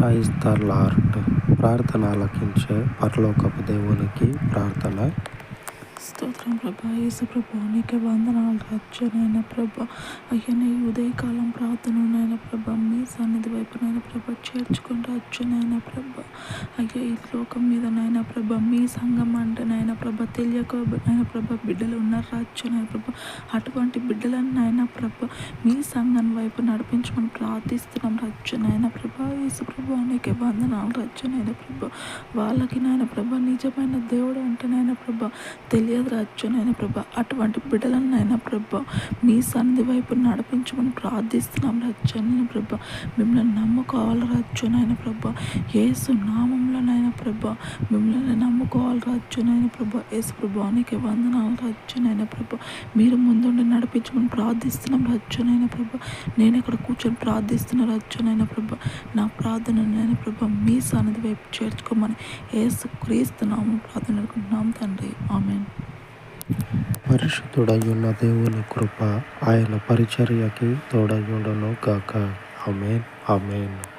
Praise the lord. ప్రార్థన ఆలకించే పరలోకపు దేవునికి ప్రార్థన. స్తోత్రం ప్రభా. యేసు ప్రభా నీకే వందనాలు రాజ్యనైనా ప్రభా. అయ్యన ఈ ఉదయకాలం ప్రార్థనైనా ప్రభా మీ సన్నిధి వైపునైనా ప్రభా చేర్చుకొని రాజ్యనైనా ప్రభా. అయ్యా ఈ లోకం మీదనైనా ప్రభా మీ సంఘం అంటేనైనా ప్రభా తెలియకనైనా ప్రభా బిడ్డలు ఉన్నారు రాజ్యనైనా ప్రభా. అటువంటి బిడ్డలనైనా ప్రభా మీ సంఘం వైపు నడిపించమని ప్రార్థిస్తున్నాం రాజ్యనైనా ప్రభా. యేసు ప్రభా నీకే వందనాలు రాజ్యనైనా ప్రభా. వాళ్ళకి నాయన ప్రభా నిజమైన దేవుడు అంటేనైనా ప్రభా తెలియదు రాజ్యనైనా ప్రభా. అటువంటి బిడ్డలనైనా ప్రభా మీ సన్నిధి వైపు నడిపించమని ప్రార్థిస్తున్నాం రాజ్యాన్ని ప్రభా. మిమ్మల్ని నమ్ముకోవాలి రాజ్యనైనా ప్రభా. యేసు నామంలోనైనా ప్రభా మిమ్మల్ని నమ్ముకోవాలి రాజ్యనైనా ప్రభా. యేసు ప్రభా నీకే వందనాలు రాజ్యనైనా ప్రభా. మీరు ముందుండి నడిపించమని ప్రార్థిస్తున్నాం రాజ్యనైనా ప్రభా. నేను ఇక్కడ కూర్చొని ప్రార్థిస్తున్న రాజ్యనైనా ప్రభా. నా ప్రార్థనైనా ప్రభా మీ సన్నిధి వైపు చేర్చుకోమని యేసు క్రీస్తు నామం ప్రార్థనకుంటున్నాం తండ్రి. ఆమేన్. పరిశుద్ధుడయ్యున్న దేవుని కృప ఆయన పరిచర్యకి తోడయ్యుండును గాక. ఆమేన్. ఆమేన్.